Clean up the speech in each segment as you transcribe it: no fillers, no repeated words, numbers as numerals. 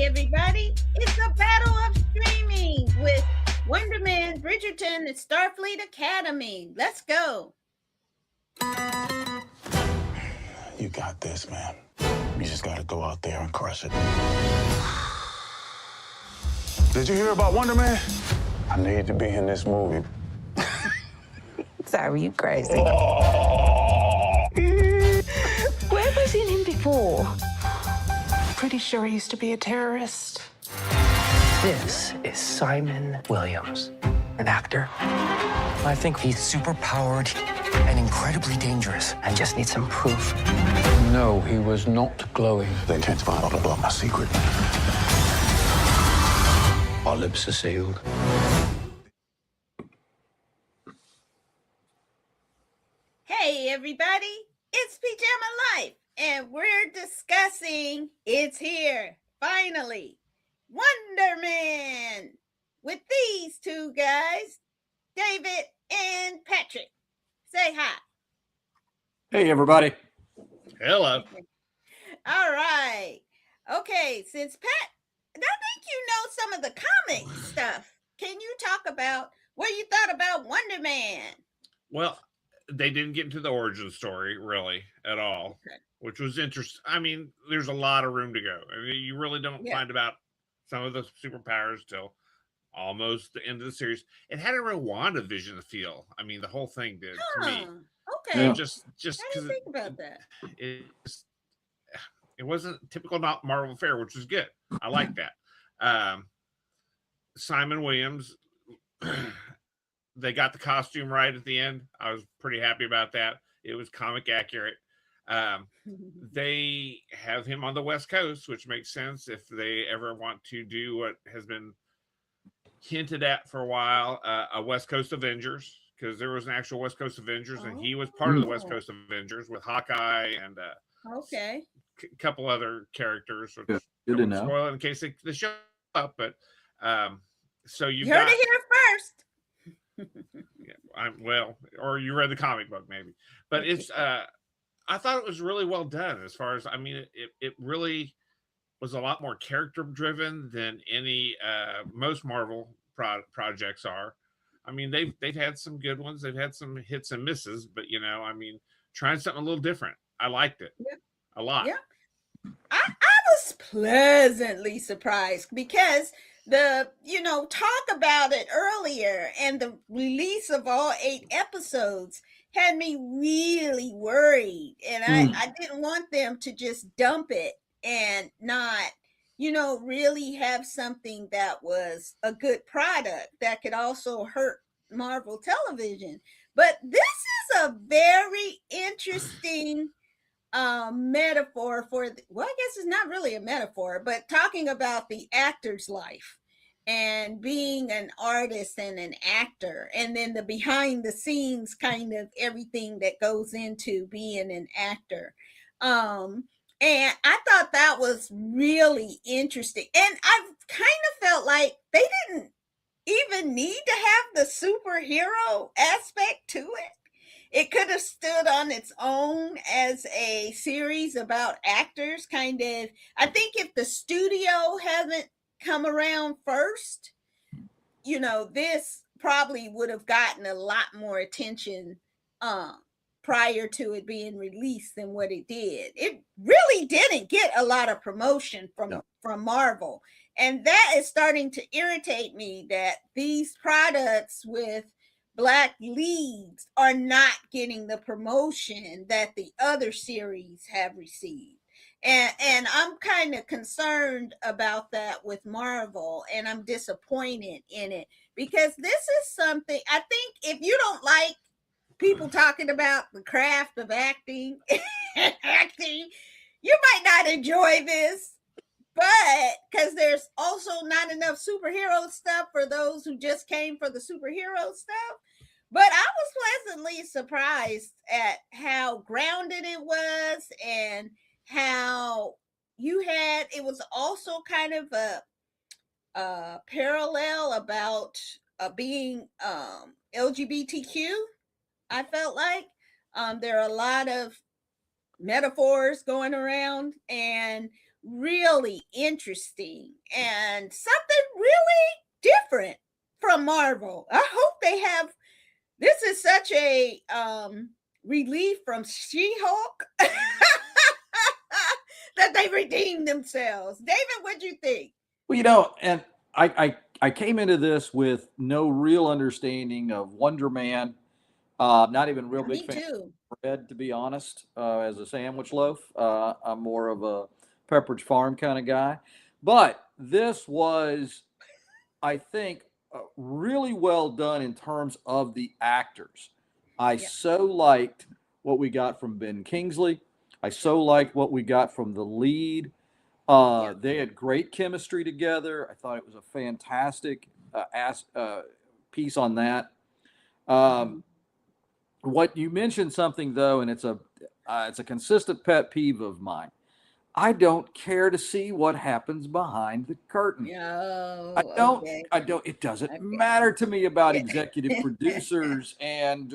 everybody. It's a battle of streaming with Wonder Man, Bridgerton, and Starfleet Academy. Let's go. You got this, man. You just gotta go out there and crush it. Did you hear about Wonder Man? I need to be in this movie. Sorry, you crazy. Where was he in before? Pretty sure he used to be a terrorist. This is Simon Williams, an actor. I think he's super powered and incredibly dangerous. I just need some proof. No, he was not glowing. They intend to find out about my secret. Our lips are sealed. Hey, everybody. It's Pajama Life, and we're discussing It's Here, finally, Wonder Man, with these two guys, David and Patrick. Say hi. Hey, everybody. Hello. All right. Okay, since Pat, I think you know some of the comic stuff. Can you talk about what you thought about Wonder Man? Well, they didn't get into the origin story really at all, which was interesting. I mean, there's a lot of room to go. I mean, you really don't find about some of the superpowers till almost the end of the series. It had a real WandaVision feel. I mean, the whole thing did to me. Okay. Yeah. Just how do you think about that? It wasn't typical not Marvel fare, which was good. I like that. Simon Williams, they got the costume right at the end. I was pretty happy about that. It was comic accurate. They have him on the West Coast, which makes sense if they ever want to do what has been hinted at for a while, a West Coast Avengers, because there was an actual West Coast Avengers, and he was part of the West Coast Avengers with Hawkeye and a couple other characters. Which good enough. Spoil it in case they show up, but so you heard it here first. Or you read the comic book maybe, but it's I thought it was really well done. As far as, I mean, it really was a lot more character driven than any most Marvel projects are. I mean, they've had some good ones, they've had some hits and misses, but I mean, trying something a little different. I liked it a lot. I was pleasantly surprised because talk about it earlier and the release of all 8 episodes had me really worried, and I didn't want them to just dump it and not really have something that was a good product that could also hurt Marvel television. But this is a very interesting metaphor for I guess it's not really a metaphor, but talking about the actor's life and being an artist and an actor, and then the behind the scenes kind of everything that goes into being an actor. And I thought that was really interesting. And I kind of felt like they didn't even need to have the superhero aspect to it. It could have stood on its own as a series about actors, kind of. I think if the studio hadn't come around first, this probably would have gotten a lot more attention prior to it being released than what it did. It really didn't get a lot of promotion from Marvel. And that is starting to irritate me, that these products with Black leads are not getting the promotion that the other series have received. And I'm kind of concerned about that with Marvel, and I'm disappointed in it, because this is something, I think if you don't like people talking about the craft of acting, you might not enjoy this. But because there's also not enough superhero stuff for those who just came for the superhero stuff. But I was pleasantly surprised at how grounded it was, and how it was also kind of a parallel about being LGBTQ. I felt like there are a lot of metaphors going around, and really interesting and something really different from Marvel. I hope they have. This is such a relief from She-Hulk that they redeemed themselves. David, what'd you think? Well, and I came into this with no real understanding of Wonder Man. Not even a real big Me fan too. of bread, to be honest, as a sandwich loaf. I'm more of a Pepperidge Farm kind of guy. But this was, I think, really well done in terms of the actors. I so liked what we got from Ben Kingsley. I so liked what we got from the lead. They had great chemistry together. I thought it was a fantastic piece on that. What you mentioned something though, and it's a consistent pet peeve of mine. I don't care to see what happens behind the curtain. No, I don't. okay. I don't. It doesn't Okay. matter to me about executive producers and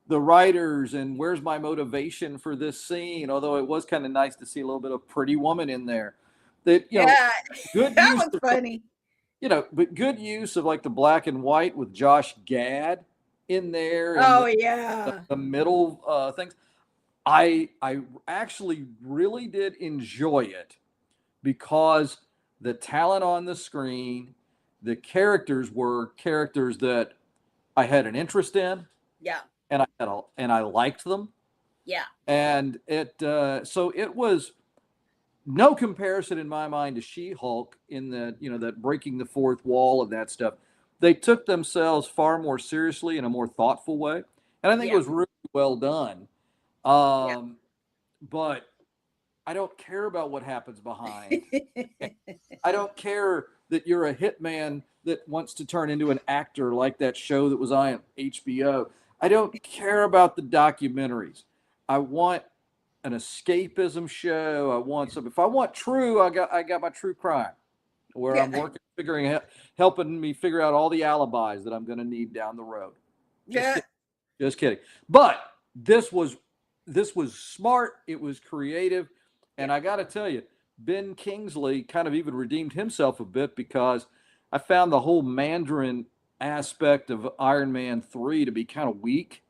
the writers and where's my motivation for this scene. Although it was kind of nice to see a little bit of Pretty Woman in there. That good that use was funny. but good use of like the black and white with Josh Gad in there. And the middle things. I actually really did enjoy it because the talent on the screen, the characters were characters that I had an interest in. Yeah. And I liked them. Yeah. And so it was no comparison in my mind to She-Hulk in that breaking the fourth wall of that stuff. They took themselves far more seriously in a more thoughtful way. And I think it was really well done. But I don't care about what happens behind. I don't care that you're a hitman that wants to turn into an actor like that show that was on HBO. I don't care about the documentaries. I want an escapism show. I want some. If I want true, I got my true crime, where I'm working, helping me figure out all the alibis that I'm going to need down the road. Just kidding. But this was smart. It was creative. And I got to tell you, Ben Kingsley kind of even redeemed himself a bit because I found the whole Mandarin aspect of Iron Man 3 to be kind of weak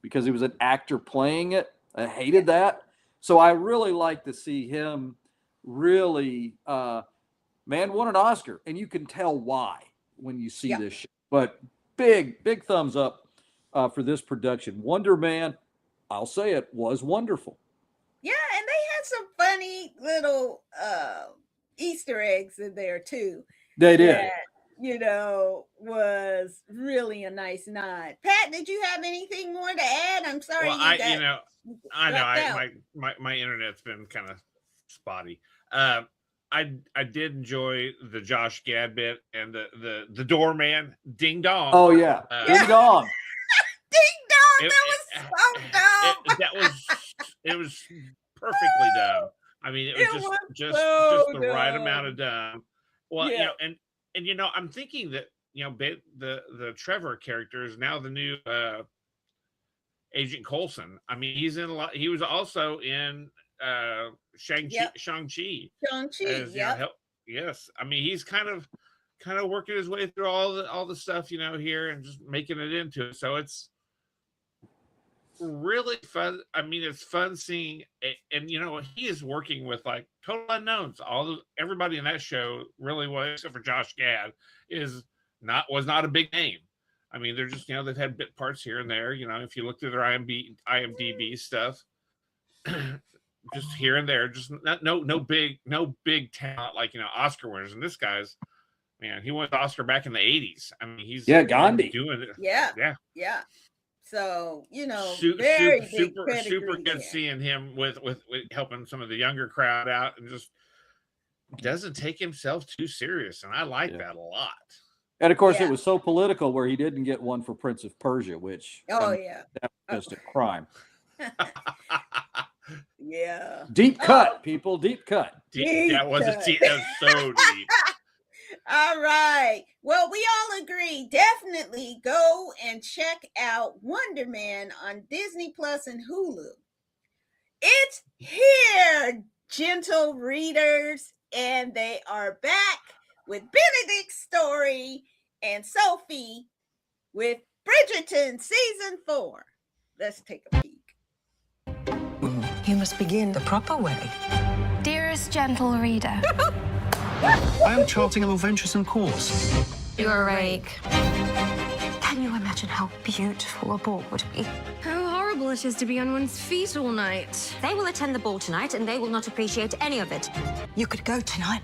because he was an actor playing it. I hated that. So I really like to see him really, man won an Oscar. And you can tell why when you see this show. But big thumbs up for this production. Wonder Man, I'll say it, was wonderful. Yeah, and they had some funny little Easter eggs in there too. They did. That, was really a nice nod. Pat, did you have anything more to add? I'm sorry. Well, my internet's been kind of spotty. I did enjoy the Josh Gad bit and the doorman ding dong. Oh yeah, ding dong. Ding dong. That was so dumb. It was perfectly done. I mean, it was just the right amount of dumb. Well, I'm thinking that the Trevor character is now the new Agent Coulson. I mean, he's in a lot. He was also in Shang-Chi. Shang-Chi. Yes. I mean, he's kind of working his way through all the stuff here and just making it into it. So it's really fun. I mean, it's fun seeing and he is working with like total unknowns. Everybody in that show really was, except for Josh Gad, was not a big name. I mean, they're just they've had bit parts here and there. If you look through their IMDb stuff, just here and there, just no big talent like Oscar winners. And this guy's, man, he won the Oscar back in the 80s. I mean, he's Gandhi doing it. Yeah. So super good seeing him with helping some of the younger crowd out, and just doesn't take himself too serious, and I like that a lot. And of course, it was so political where he didn't get one for Prince of Persia, which that was just a crime. Deep cut, people, deep cut. That was so deep. All right. Well, we all agree. Definitely go and check out Wonder Man on Disney Plus and Hulu. It's here, gentle readers, and they are back with Benedict's story and Sophie with Bridgerton Season 4. Let's take a peek. You must begin the proper way. Dearest gentle reader, I am charting a more venturesome course. you're a rake. Can you imagine how beautiful a ball would be? How horrible it is to be on one's feet all night. They will attend the ball tonight, and they will not appreciate any of it. You could go tonight.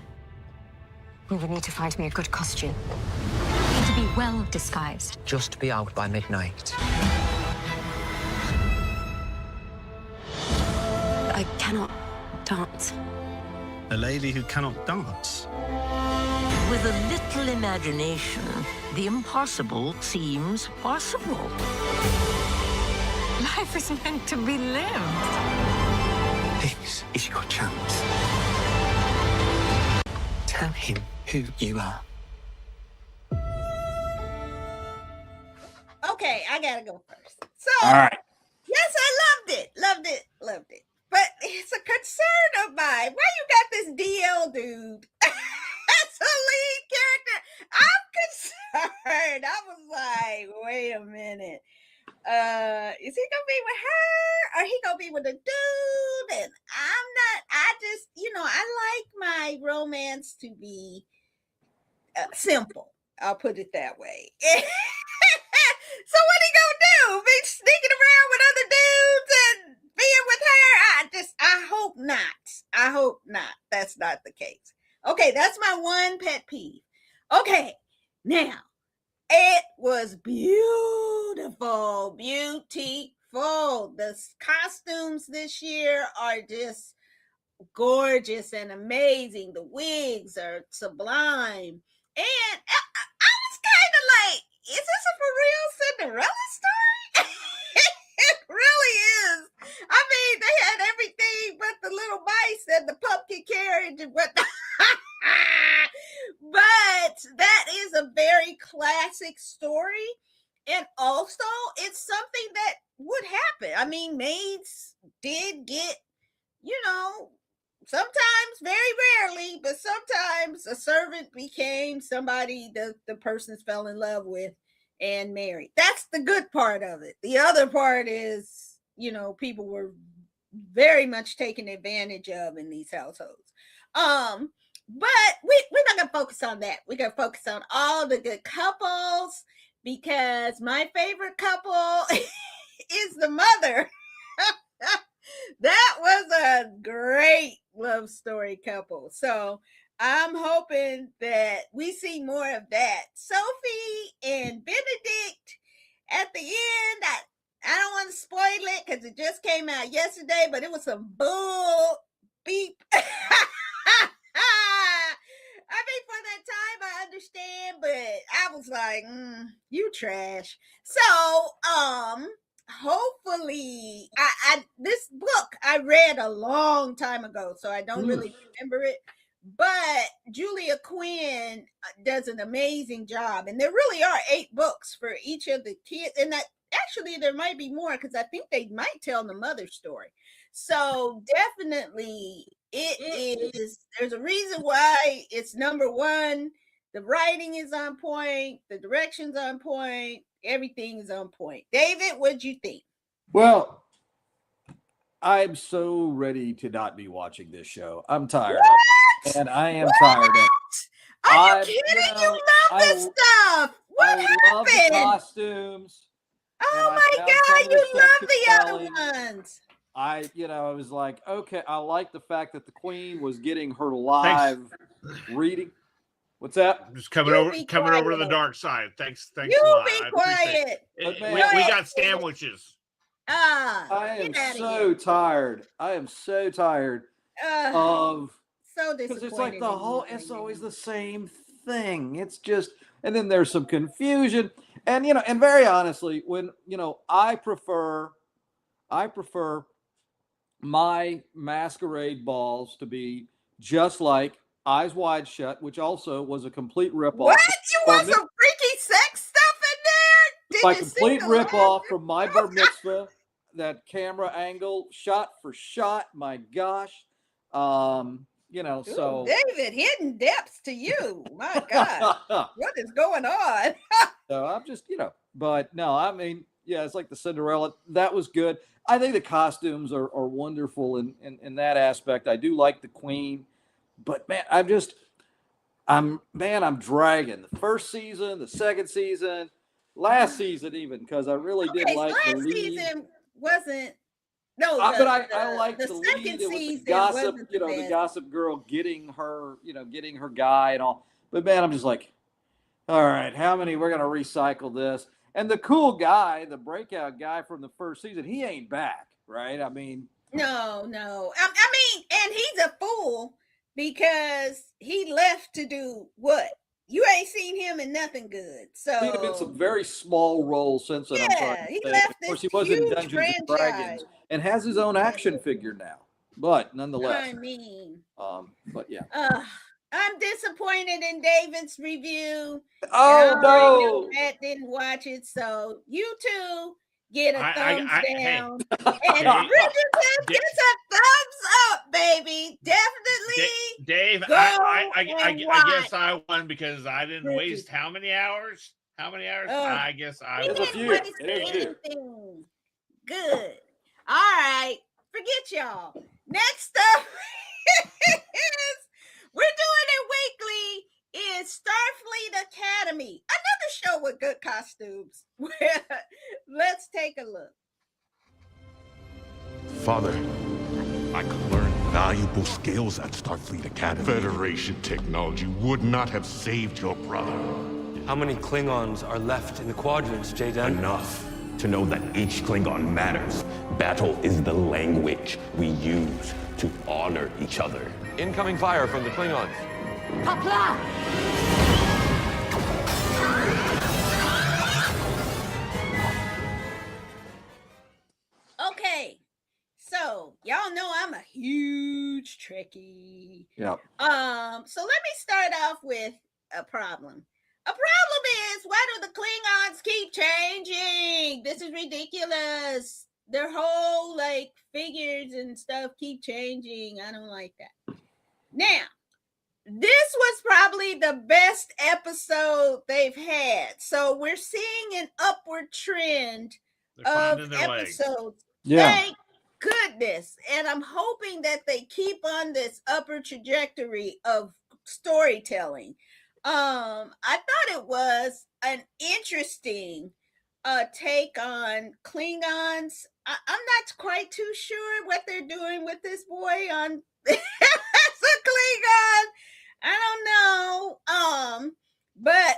You would need to find me a good costume. You need to be well disguised. Just be out by midnight. I cannot dance. A lady who cannot dance. With a little imagination, the impossible seems possible. Life is meant to be lived. This is your chance. Tell him who you are. Okay, I gotta go first. So, All right. yes, I loved it. But it's a concern of mine. Why you got this DL dude as a lead character? I'm concerned. I was like, wait a minute. Is he gonna be with her or he gonna be with a dude? And I just, I like my romance to be simple. I'll put it that way. So what he gonna do? Be sneaking around with other dudes and being with her? I hope not. I hope not. That's not the case. Okay, that's my one pet peeve. Okay, now it was beautiful. The costumes this year are just gorgeous and amazing. The wigs are sublime. And I was kind of like, is this a for real Cinderella story? It really is. I mean, they had everything but the little mice and the pumpkin carriage and whatnot. But that is a very classic story. And also, it's something that would happen. I mean, maids did get, sometimes, very rarely, but sometimes a servant became somebody the person fell in love with and married. That's the good part of it. The other part is, people were very much taken advantage of in these households. But we're not going to focus on that. We're going to focus on all the good couples, because my favorite couple is the mother. That was a great love story couple. So I'm hoping that we see more of that. Sophie and Benedict at the end, I don't want to spoil it because it just came out yesterday, but it was some bull beep. I mean, for that time, I understand, but I was like, you trash. So, hopefully, this book I read a long time ago, so I don't really remember it. But Julia Quinn does an amazing job, and there really are 8 books for each of the kids, and that actually there might be more because I think they might tell the mother story. So definitely, it is. There's a reason why it's number 1. The writing is on point, the direction's on point, everything is on point. David, what'd you think? Well, I'm so ready to not be watching this show. I'm tired of it. And I am tired of it. Are you kidding? You love this stuff. What happened? Love the costumes. Oh my God, you love the other ones. I was like, okay, I like the fact that the Queen was getting her live reading. What's that? Just coming over to the dark side. Thanks a lot. You be quiet. We got sandwiches. I am so tired. I am so tired of. So disappointed. Because it's like it's always the same thing. It's just, and then there's some confusion. And, and very honestly, when, I prefer my masquerade balls to be just like Eyes Wide Shut, which also was a complete ripoff. What? You want some freaky sex stuff in there? My complete ripoff from My Bar Mitzvah, that camera angle, shot for shot. My gosh. You know, Ooh, so David, hidden depths to you. My God, what is going on? so I'm just, you know, but no, I mean, yeah, it's like the Cinderella. That was good. I think the costumes are wonderful in that aspect. I do like the Queen, but man, I'm dragging the first season, the second season, last season even, because I really did Okay, so like the last lead. season wasn't. No, But I like the second lead. It was the season gossip, wasn't you know, the best. gossip girl getting her, you know, getting her guy and all. But man, I'm just like, all right, how many? We're gonna recycle this. And the cool guy, the breakout guy from the first season, he ain't back, right? I mean, No. I mean, and he's a fool because he left to do what? You ain't seen him in nothing good. seen him in some So very small roles since then. I'm sorry yeah, to he say. left Of course, this he was in huge Dungeons and franchise. Dragons and has his own action figure now. But nonetheless, I mean, but yeah. I'm disappointed in David's review. Oh and I already know no! Matt didn't watch it, so you two get a thumbs Hey, down. And Dave, Bridgerton gets a thumbs up, baby. Definitely. Dave, go I and guess watch I won because I didn't waste Bridgerton. how many hours? How many hours? Oh, I guess I He There's a won. didn't few. waste There's a few. anything. Good. All right. Forget y'all. Next up is we're doing it weekly is Starfleet Academy. Another show with good costumes. Let's take a look. Father, I could learn valuable skills at Starfleet Academy. Federation technology would not have saved your brother. How many Klingons are left in the quadrants, Jaden? Enough to know that each Klingon matters. Battle is the language we use to honor each other. Incoming fire from the Klingons. Okay. So y'all know I'm a huge Trekkie. Yeah. So let me start off with a problem. A problem is, why do the Klingons keep changing? This is ridiculous. Their whole like figures and stuff keep changing. I don't like that. Now, this was probably the best episode they've had. So we're seeing an upward trend of episodes. Yeah. Thank goodness. And I'm hoping that they keep on this upper trajectory of storytelling. I thought it was an interesting take on Klingons. I'm not quite too sure what they're doing with this boy on as a Klingon. I don't know. But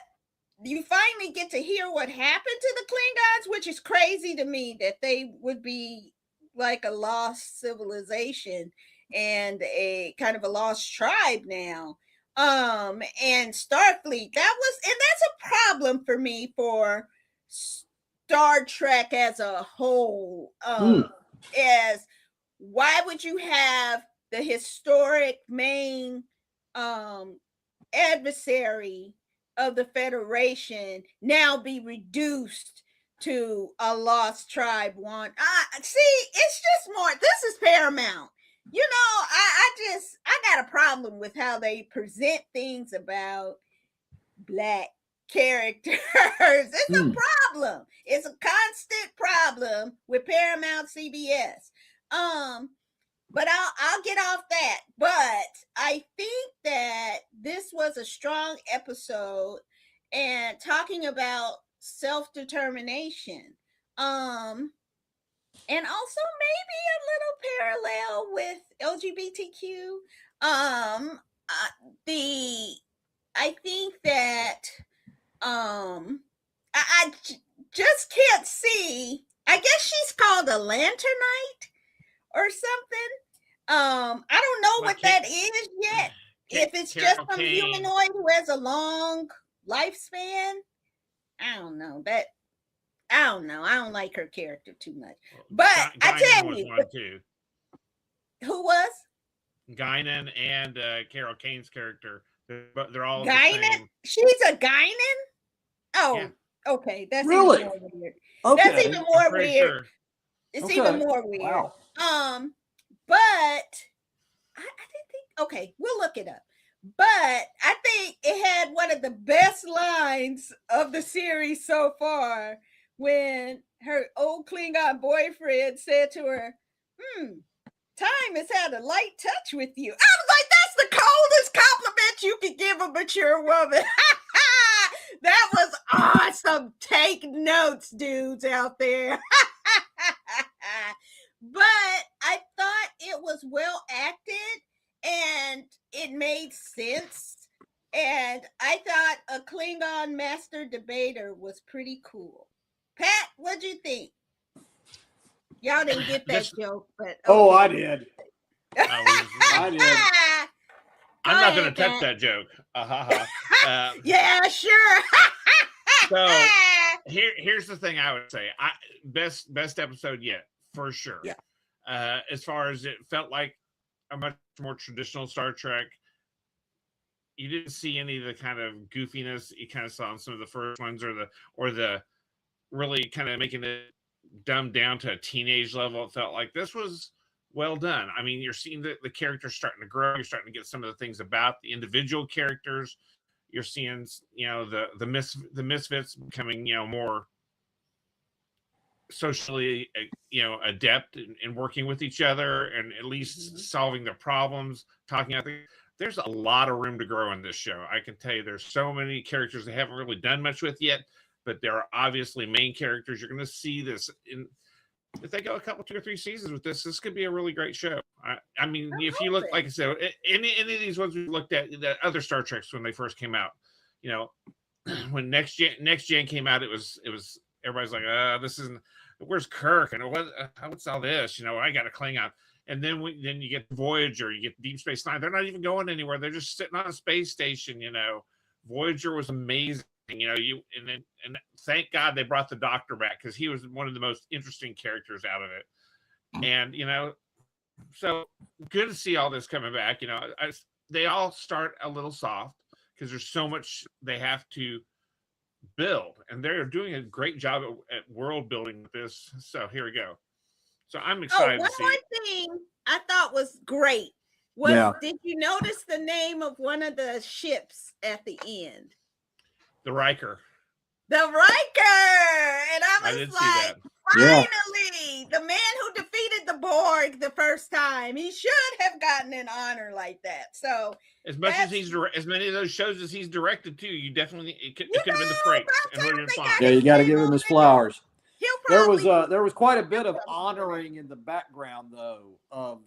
you finally get to hear what happened to the Klingons, which is crazy to me that they would be like a lost civilization and a kind of a lost tribe now. And Starfleet, and that's a problem for me for Star Trek as a whole. As why would you have the historic main adversary of the Federation now be reduced to a lost tribe one? See, it's just more. This is Paramount. You know, I got a problem with how they present things about Black characters. It's a problem. It's a constant problem with Paramount CBS. But I'll get off that. But I think that this was a strong episode and talking about self-determination. And also maybe a little parallel with LGBTQ. I think that I just can't see. I guess she's called a lanternite or something. I don't know what that is yet. If it's just some humanoid who has a long lifespan, I don't know. I don't like her character too much. But I tell you, who was Guinan and Carol Kane's character? They're all Guinan. She's a Guinan. Oh, yeah. Okay. That's really even more weird. Okay. That's even more weird. Sure. It's even more weird. Wow. But I Okay, we'll look it up. But I think it had one of the best lines of the series so far when her old Klingon boyfriend said to her, time has had a light touch with you. I was like, that's the coldest compliment you could give a mature woman. That was awesome. Take notes, dudes out there. But I thought it was well acted and it made sense. And I thought a Klingon Master Debater was pretty cool. Pat, what'd you think? Y'all didn't get that joke, but okay. Oh, I did. I did. I'm not going to touch that joke. Yeah, sure. So here's the thing I would say. Best episode yet, for sure. Yeah. As far as it felt like a much more traditional Star Trek. You didn't see any of the kind of goofiness you kind of saw in some of the first ones, or the really kind of making it dumbed down to a teenage level. It felt like this was well done. I mean, you're seeing the characters starting to grow. You're starting to get some of the things about the individual characters. You're seeing, the misfits becoming, more socially, adept in working with each other and at least solving their problems, talking about things. There's a lot of room to grow in this show. I can tell you there's so many characters they haven't really done much with yet, but there are obviously main characters. You're going to see this if they go a couple, 2 or 3 seasons with this could be a really great show. I mean, if you look, like I said, any of these ones we looked at, the other Star Treks when they first came out, when Next Gen came out, it was everybody's like, this isn't. Where's Kirk and what's all this? I got a Klingon. And then you get Voyager, you get Deep Space Nine. They're not even going anywhere. They're just sitting on a space station. Voyager was amazing. And thank God they brought the Doctor back because he was one of the most interesting characters out of it. And so good to see all this coming back. They all start a little soft because there's so much they have to build, and they're doing a great job at world building with this. So here we go. So I'm excited to see. One more thing I thought was great was, did you notice the name of one of the ships at the end? The Riker. The Riker! And I was like, finally, the man who defeated the Borg the first time, he should have gotten an honor like that. So as much as as many of those shows as he's directed too, you definitely it could have been the Frakes. Yeah, you got to give him his flowers. There was quite a bit of honoring in the background though of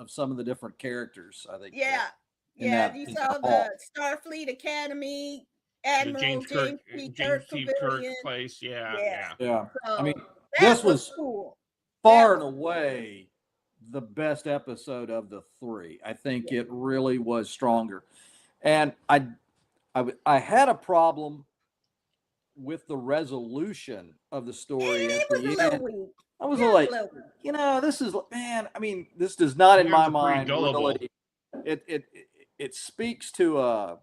some of the different characters. I think. Yeah, you saw the Starfleet Academy Admiral James T. Kirk place. Yeah. So, I mean, this was cool. Far and away the best episode of the 3. I think it really was stronger, and I had a problem with the resolution of the story at the end. I was like, this is, man, I mean, this does not, in my mind, really, it speaks to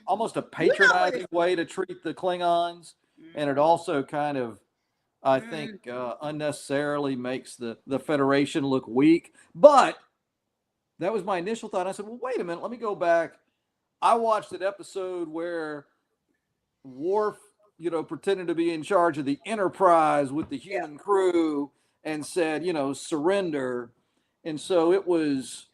almost a patronizing way to treat the Klingons, and it also kind of, I think, unnecessarily makes the Federation look weak. But that was my initial thought. I said, well, wait a minute, let me go back. I watched an episode where Worf, pretended to be in charge of the Enterprise with the human crew and said, surrender. And so that was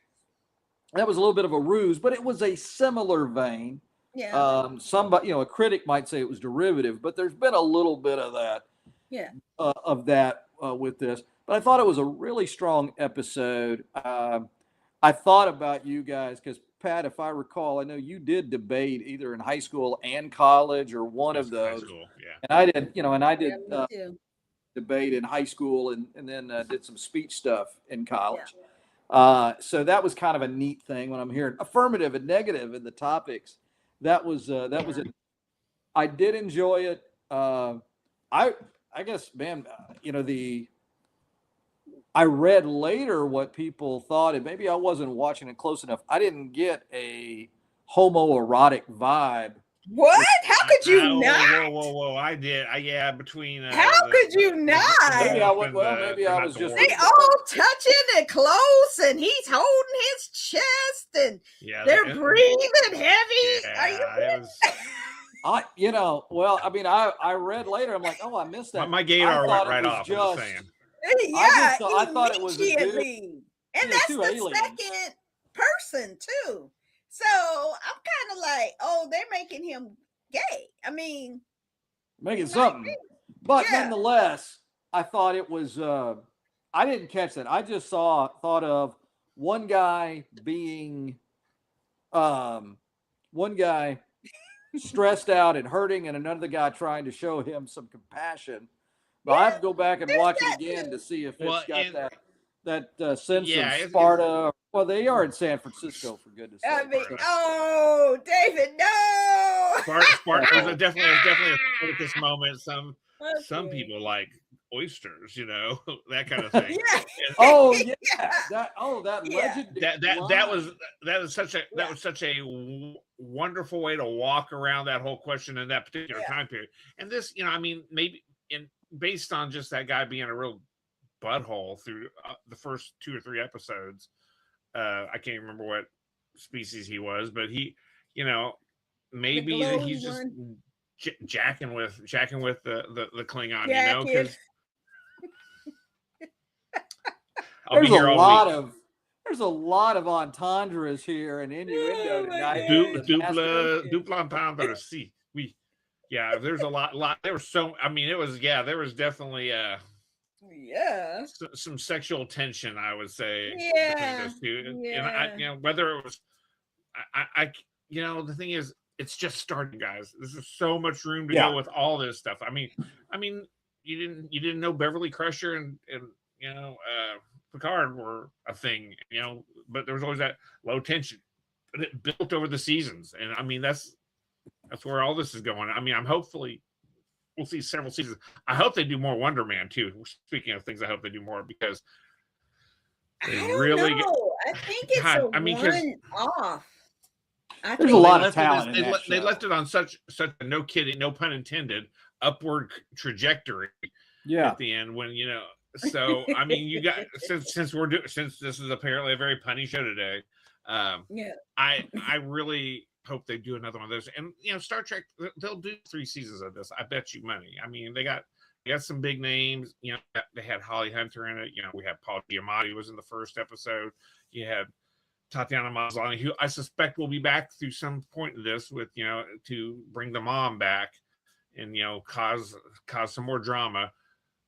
a little bit of a ruse, but it was a similar vein. Yeah. Somebody, a critic might say it was derivative, but there's been a little bit of that. Yeah. Of that with this. But I thought it was a really strong episode. I thought about you guys because, Pat, if I recall, I know you did debate either in high school and college or one of those. High school, yeah. And I did, debate in high school and then did some speech stuff in college. Yeah. So that was kind of a neat thing when I'm hearing affirmative and negative in the topics. That was it. I did enjoy it. I guess, man, I read later what people thought, and maybe I wasn't watching it close enough. I didn't get a homoerotic vibe. What? How could you not? Whoa! I did. Between. How could you not? Maybe I was just. They all touching and close, and he's holding his chest, and Yeah, they're breathing heavy. Yeah, Are you it was. I read later. I'm like, oh, I missed that. My gaydar went right was off. I'm just saying. Yeah, I thought it was a dude. immediately. And that's two the aliens. second person too. So I'm kind of like, oh, they're making him gay. I mean, making something. But yeah. nonetheless, I thought it was I didn't catch that. I just thought of one guy being one guy stressed out and hurting, and another guy trying to show him some compassion. But I have to go back and watch it again to see if it's got that sense of Sparta. Well, they are in San Francisco, for goodness sake. I mean, oh, David, no. Sparta was definitely a focus moment. Some people like oysters, that kind of thing. Yeah. Oh yeah, that legend. That was such a wonderful way to walk around that whole question in that particular time period. And this, maybe based on just that guy being a real butthole through the first 2 or 3 episodes. I can't remember what species he was, but he, maybe he's just jacking with the Klingon, because there's a lot of entendres here and innuendo tonight. Double entendre, si. Oui. Yeah, there's a lot. There was there was definitely some sexual tension, I would say, between those two. And whether it was the thing is, it's just starting, guys. There's so much room to go with all this stuff. I mean you didn't know Beverly Crusher and Picard were a thing, but there was always that low tension, but it built over the seasons. And that's where all this is going. I'm hopefully we'll see several seasons. I hope they do more Wonder Man too. Speaking of things, I hope they do more, because they really know. I think it's one-off. There's a lot of talent. They left it on such a, no kidding, no pun intended, upward trajectory. Yeah. At the end, when so you got since this is apparently a very punny show today. I really hope they do another one of those. And Star Trek, they'll do 3 seasons of this. I bet you money. They got some big names. They had Holly Hunter in it. We had Paul Giamatti was in the first episode. You had Tatiana Maslany, who I suspect will be back through some point of this with to bring the mom back and cause some more drama.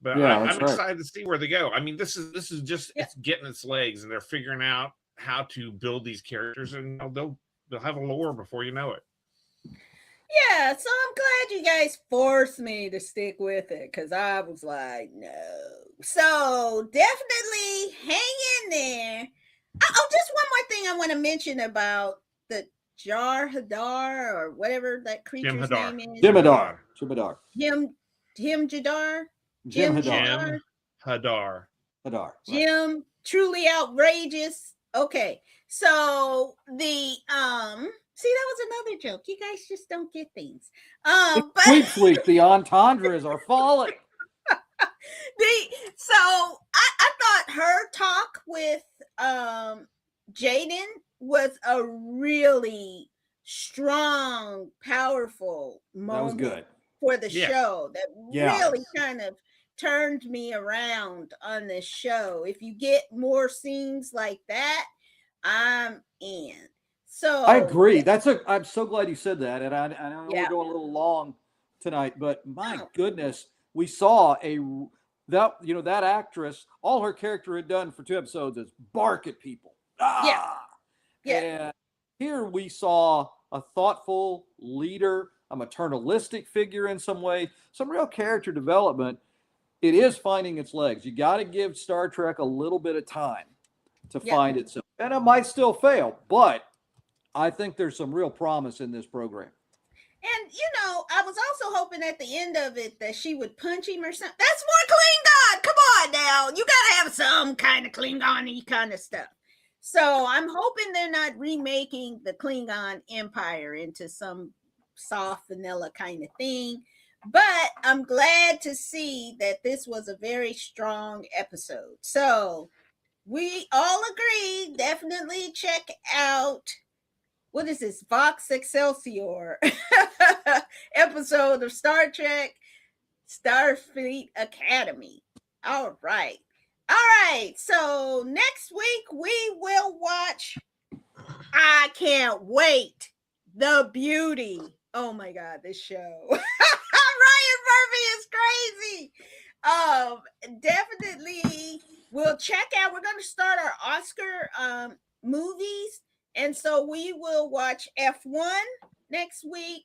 But I'm excited to see where they go. This is just it's getting its legs, and they're figuring out how to build these characters, and they'll have a lore before you know it. Yeah, so I'm glad you guys forced me to stick with it, because I was like, no. So definitely hang in there. Oh, just one more thing I want to mention about the Jar Hadar, or whatever that creature's name is. Jim Hadar. Jim Hadar. Jim, truly outrageous. Okay, so the see, that was another joke. You guys just don't get things. But week, the entendres are falling. So I thought her talk with Jaden was a really strong, powerful moment. That was good for the show. That really kind of turned me around on this show. If you get more scenes like that, I'm in. So I agree. I'm so glad you said that. And I know we're going a little long tonight, but my goodness, we saw that actress, all her character had done for 2 episodes is bark at people. And here we saw a thoughtful leader, a maternalistic figure in some way, some real character development. It is finding its legs. You got to give Star Trek a little bit of time to find itself. And it might still fail, but I think there's some real promise in this program. And, I was also hoping at the end of it that she would punch him or something. That's more Klingon. Come on now. You got to have some kind of Klingon-y kind of stuff. So I'm hoping they're not remaking the Klingon Empire into some soft vanilla kind of thing. But I'm glad to see that this was a very strong episode. So we all agree, definitely check out, what is this, Vox Excelsior episode of Star Trek Starfleet Academy. All right. So next week we will watch, I can't wait, The Beauty. Oh my God, this show. Ryan Murphy is crazy. Definitely we'll check out. We're going to start our Oscar movies. And so we will watch F1 next week.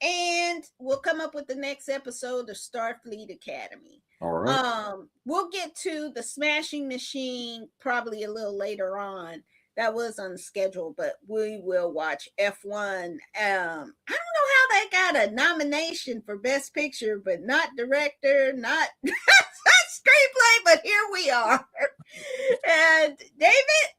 And we'll come up with the next episode of Starfleet Academy. All right. We'll get to the Smashing Machine probably a little later on. That was on the schedule, but we will watch F1. I don't know how they got a nomination for Best Picture, but not director, not screenplay, but here we are. And David,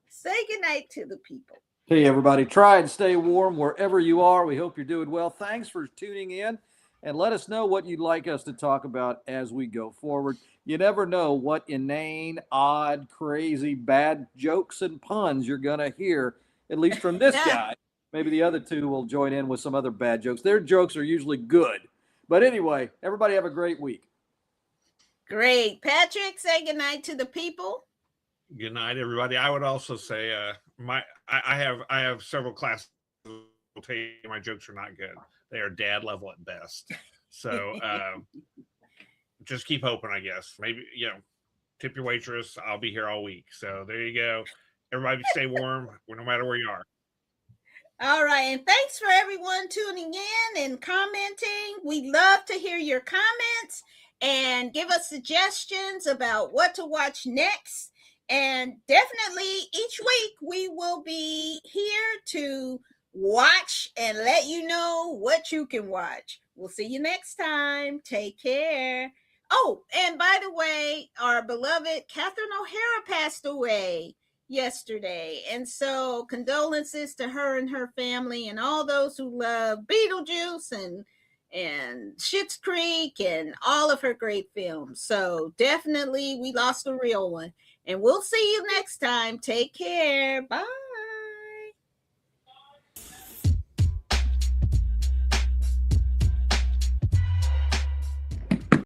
say goodnight to the people. Hey, everybody, try and stay warm wherever you are. We hope you're doing well. Thanks for tuning in, and let us know what you'd like us to talk about as we go forward. You never know what inane, odd, crazy, bad jokes and puns you're going to hear, at least from this guy. Maybe the other two will join in with some other bad jokes. Their jokes are usually good. But anyway, everybody have a great week. Great. Patrick, say goodnight to the people. Good night, everybody. I would also say I have several classes that will tell you my jokes are not good. They are dad level at best. So just keep hoping, I guess. Maybe, tip your waitress. I'll be here all week. So there you go. Everybody stay warm no matter where you are. All right. And thanks for everyone tuning in and commenting. We love to hear your comments and give us suggestions about what to watch next. And definitely each week we will be here to watch and let you know what you can watch. We'll see you next time. Take care. Oh, and by the way, our beloved Catherine O'Hara passed away yesterday. And so condolences to her and her family and all those who love Beetlejuice and Schitt's Creek and all of her great films. So definitely we lost a real one. And we'll see you next time. Take care. Bye.